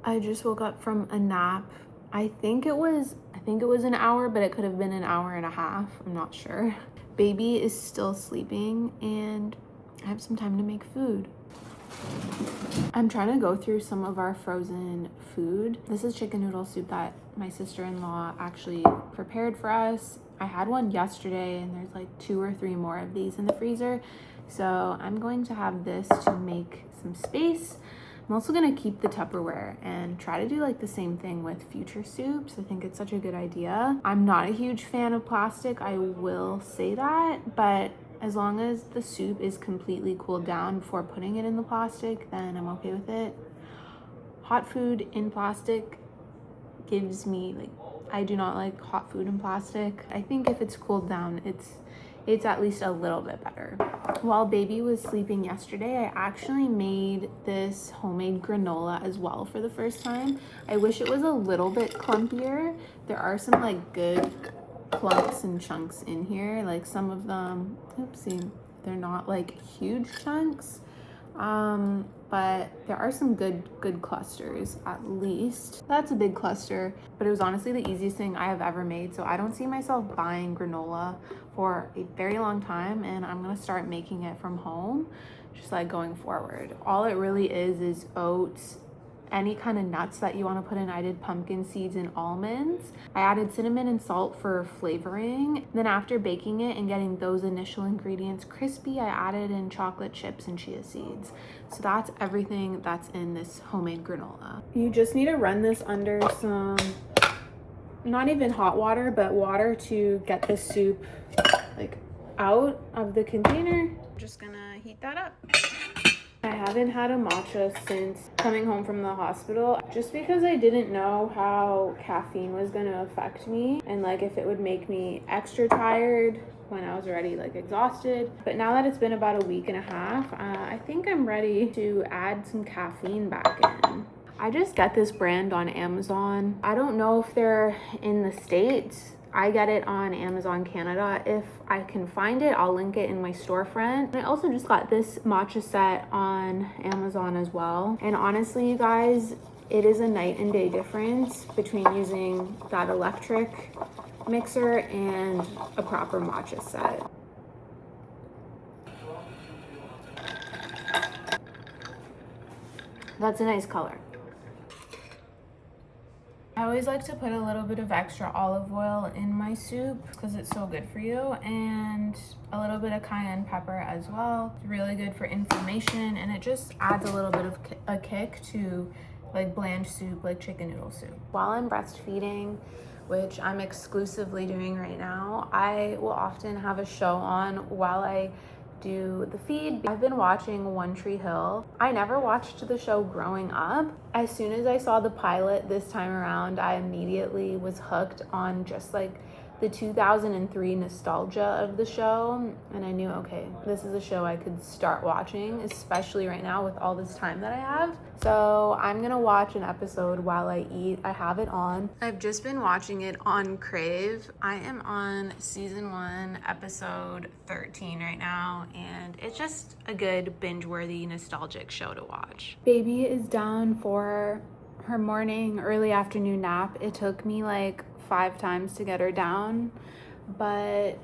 I just woke up from a nap. I think it was an hour, but it could have been an hour and a half. I'm not sure. Baby is still sleeping and I have some time to make food. I'm trying to go through some of our frozen food. This is chicken noodle soup that my sister-in-law actually prepared for us. I had one yesterday and there's like 2 or 3 more of these in the freezer. So I'm going to have this to make some space. I'm also gonna keep the Tupperware and try to do like the same thing with future soups. I think it's such a good idea. I'm not a huge fan of plastic, I will say that, but as long as the soup is completely cooled down before putting it in the plastic, then I'm okay with it. Hot food in plastic gives me like, I do not like hot food in plastic. I think if it's cooled down, it's at least a little bit better. While baby was sleeping yesterday, I actually made this homemade granola as well for the first time. I wish it was a little bit clumpier. There are some like good clumps and chunks in here. Like some of them, oopsie, they're not like huge chunks. But there are some good clusters at least. That's a big cluster, but it was honestly the easiest thing I have ever made. So I don't see myself buying granola for a very long time, and I'm gonna start making it from home, just like going forward. All it really is oats, any kind of nuts that you want to put in. I did pumpkin seeds and almonds. I added cinnamon and salt for flavoring. Then after baking it and getting those initial ingredients crispy, I added in chocolate chips and chia seeds. So that's everything that's in this homemade granola. You just need to run this under some, not even hot water, but water to get the soup like out of the container. I'm just gonna heat that up. I haven't had a matcha since coming home from the hospital, just because I didn't know how caffeine was gonna affect me and like if it would make me extra tired when I was already like exhausted. But now that it's been about a week and a half, I think I'm ready to add some caffeine back in. I just get this brand on Amazon. I don't know if they're in the States. I get it on Amazon Canada. If I can find it, I'll link it in my storefront. I also just got this matcha set on Amazon as well. And honestly, you guys, it is a night and day difference between using that electric mixer and a proper matcha set. That's a nice color. I always like to put a little bit of extra olive oil in my soup because it's so good for you, and a little bit of cayenne pepper as well. It's really good for inflammation, and it just adds a little bit of a kick to like bland soup, like chicken noodle soup. While I'm breastfeeding, which I'm exclusively doing right now, I will often have a show on while I do the feed. I've been watching One Tree Hill. I never watched the show growing up. As soon as I saw the pilot this time around, I immediately was hooked on just like the 2003 nostalgia of the show, and I knew, okay, this is a show I could start watching, especially right now with all this time that I have. So I'm gonna watch an episode while I eat. I have it on. I've just been watching it on Crave. I am on season 1, episode 13 right now, and it's just a good binge-worthy, nostalgic show to watch. Baby is down for her morning, early afternoon nap. It took me like 5 times to get her down, but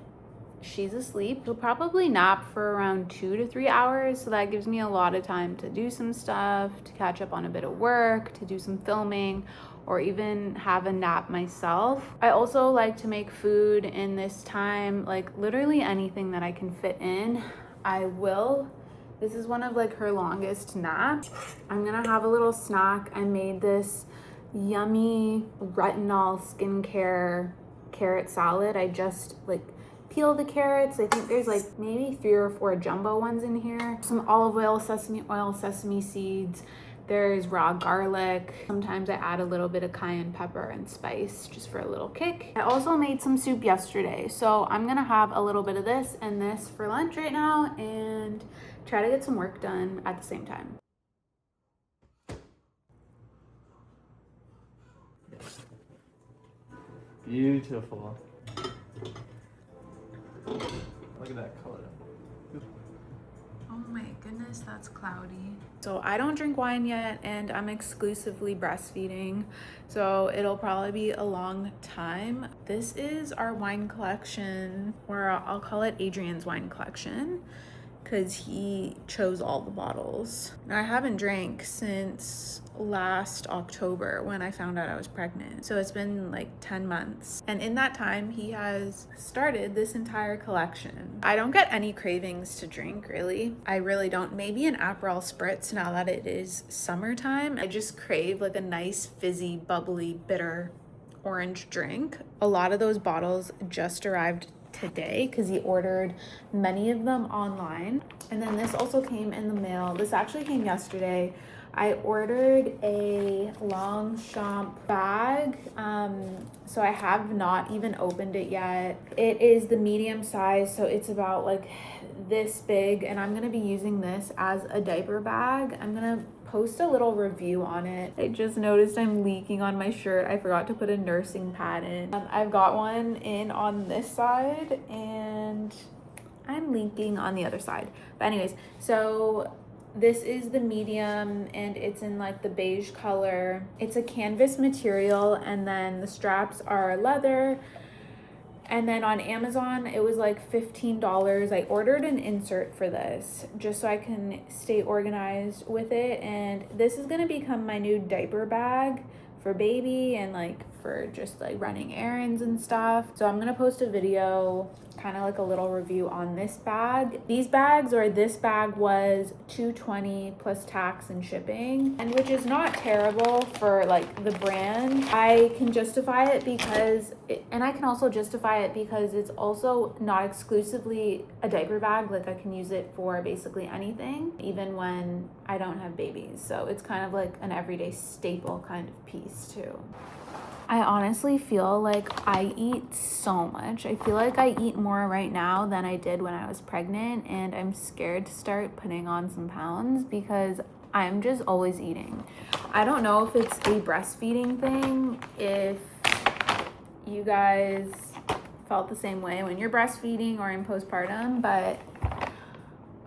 she's asleep. She'll probably nap for around 2 to 3 hours, so that gives me a lot of time to do some stuff, to catch up on a bit of work, to do some filming, or even have a nap myself. I also like to make food in this time, like literally anything that I can fit in, I will. This is one of like her longest naps. I'm gonna have a little snack. I made this yummy retinol skincare carrot salad. I just like peel the carrots. I think there's like maybe 3 or 4 jumbo ones in here. Some olive oil, sesame seeds. There's raw garlic. Sometimes I add a little bit of cayenne pepper and spice just for a little kick. I also made some soup yesterday, so I'm gonna have a little bit of this and this for lunch right now and try to get some work done at the same time. Beautiful. Look at that color. Oh my goodness, that's cloudy. So I don't drink wine yet, and I'm exclusively breastfeeding, so it'll probably be a long time. This is our wine collection, or I'll call it Adrian's wine collection, because he chose all the bottles. I haven't drank since last October when I found out I was pregnant. So it's been like 10 months. And in that time, he has started this entire collection. I don't get any cravings to drink, really. I really don't. Maybe an Aperol Spritz now that it is summertime. I just crave like a nice, fizzy, bubbly, bitter orange drink. A lot of those bottles just arrived today because he ordered many of them online, and then this also came in the mail. This actually came yesterday. I ordered a Longchamp bag, so I have not even opened it yet. It is the medium size, so it's about like this big, and I'm gonna be using this as a diaper bag. I'm gonna post a little review on it. I just noticed I'm leaking on my shirt. I forgot to put a nursing pad in. I've got one in on this side and I'm leaking on the other side. But anyways, so this is the medium and it's in like the beige color. It's a canvas material, and then the straps are leather. And then on Amazon, it was like $15. I ordered an insert for this just so I can stay organized with it. And this is gonna become my new diaper bag for baby and like for just like running errands and stuff. So I'm gonna post a video, kind of like a little review on this bag. These bags, or this bag, was $220 plus tax and shipping, and which is not terrible for like the brand. I can justify it because and I can also justify it because it's also not exclusively a diaper bag. Like I can use it for basically anything, even when I don't have babies. So it's kind of like an everyday staple kind of piece too. I honestly feel like I eat so much. I feel like I eat more right now than I did when I was pregnant, and I'm scared to start putting on some pounds because I'm just always eating. I don't know if it's a breastfeeding thing, if you guys felt the same way when you're breastfeeding or in postpartum, but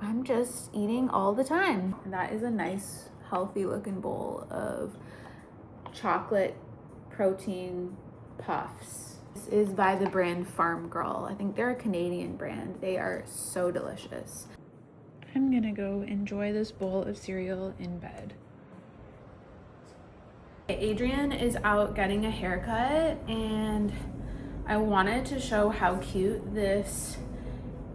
I'm just eating all the time. And that is a nice, healthy looking bowl of chocolate protein puffs. This is by the brand Farm Girl. I think they're a Canadian brand. They are so delicious. I'm gonna go enjoy this bowl of cereal in bed. Adrian is out getting a haircut, and I wanted to show how cute this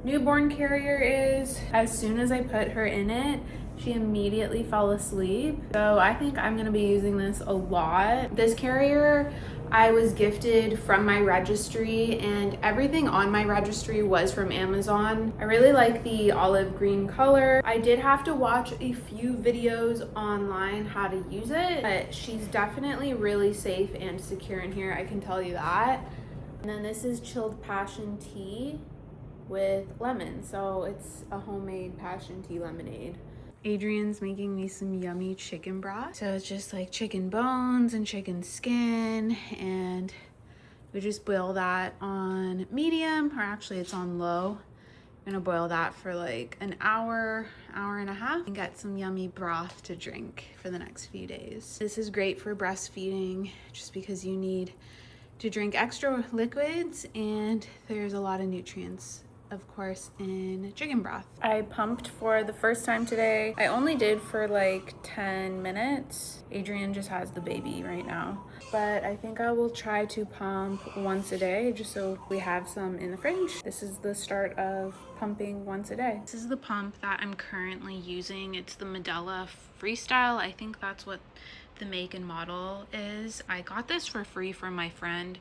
newborn carrier is. As soon as I put her in it, she immediately fell asleep. So I think I'm gonna be using this a lot. This carrier I was gifted from my registry, and everything on my registry was from Amazon. I really like the olive green color. I did have to watch a few videos online how to use it, but she's definitely really safe and secure in here, I can tell you that. And then this is chilled passion tea with lemon. So it's a homemade passion tea lemonade. Adrian's making me some yummy chicken broth. So it's just like chicken bones and chicken skin, and we just boil that on medium, or actually it's on low. I'm gonna boil that for like an hour, hour and a half, and get some yummy broth to drink for the next few days. This is great for breastfeeding just because you need to drink extra liquids, and there's a lot of nutrients, of course, in chicken broth. I pumped for the first time today. I only did for like 10 minutes. Adrian just has the baby right now, but I think I will try to pump once a day just so we have some in the fridge. This is the start of pumping once a day. This is the pump that I'm currently using. It's the Medela Freestyle. I think that's what the make and model is. I got this for free from my friend.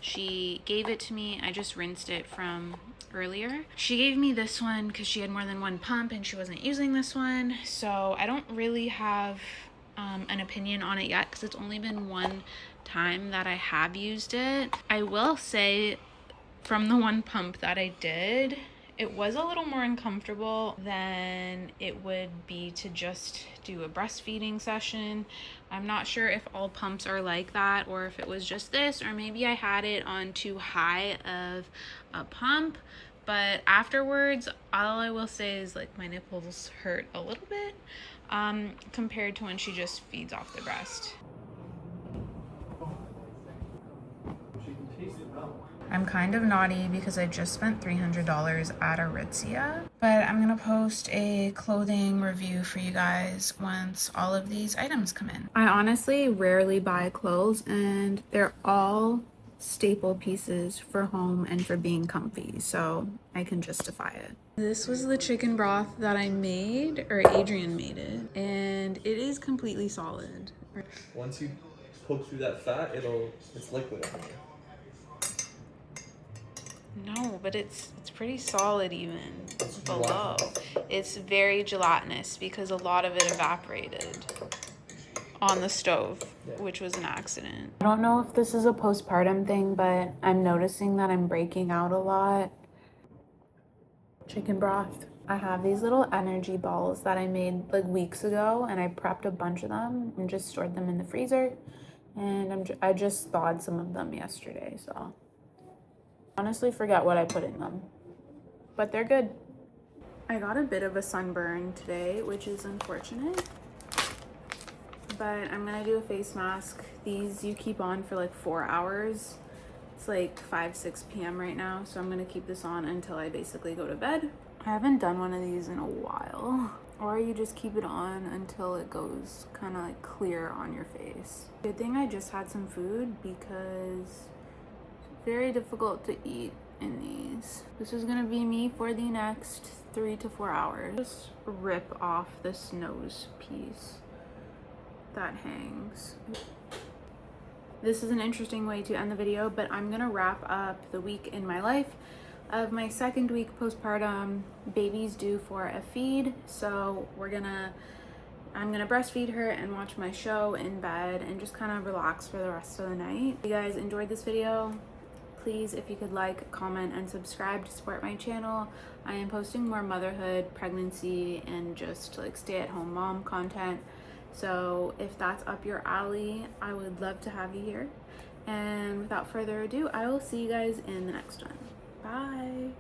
She gave it to me. I just rinsed it from earlier. She gave me this one because she had more than one pump and she wasn't using this one. So I don't really have an opinion on it yet because it's only been one time that I have used it. I will say from the one pump that I did, it was a little more uncomfortable than it would be to just do a breastfeeding session. I'm not sure if all pumps are like that or if it was just this, or maybe I had it on too high of a pump, But afterwards, all I will say is like my nipples hurt a little bit compared to when she just feeds off the breast. I'm kind of naughty because I just spent $300 at Aritzia, but I'm gonna post a clothing review for you guys once all of these items come in. I honestly rarely buy clothes, and they're all staple pieces for home and for being comfy, so I can justify it. This was the chicken broth that I made, or Adrian made it, and it is completely solid. Once you poke through that fat, it's liquid. No, but it's pretty solid even below. It's very gelatinous because a lot of it evaporated on the stove, which was an accident. I don't know if this is a postpartum thing, but I'm noticing that I'm breaking out a lot. Chicken broth. I have these little energy balls that I made like weeks ago, and I prepped a bunch of them and just stored them in the freezer. And I just thawed some of them yesterday, so honestly forget what I put in them, but they're good. I got a bit of a sunburn today, which is unfortunate, but I'm gonna do a face mask. These you keep on for like 4 hours. It's like 5-6 p.m. right now, so I'm gonna keep this on until I basically go to bed. I haven't done one of these in a while. Or you just keep it on until it goes kind of like clear on your face. Good thing I just had some food because very difficult to eat in these. This is gonna be me for the next 3 to 4 hours. Just rip off this nose piece that hangs. This is an interesting way to end the video, but I'm gonna wrap up the week in my life of my second week postpartum. Baby's due for a feed, so I'm gonna breastfeed her and watch my show in bed and just kind of relax for the rest of the night. If you guys enjoyed this video, please, if you could like, comment, and subscribe to support my channel. I am posting more motherhood, pregnancy, and just like stay-at-home mom content. So if that's up your alley, I would love to have you here. And without further ado, I will see you guys in the next one. Bye.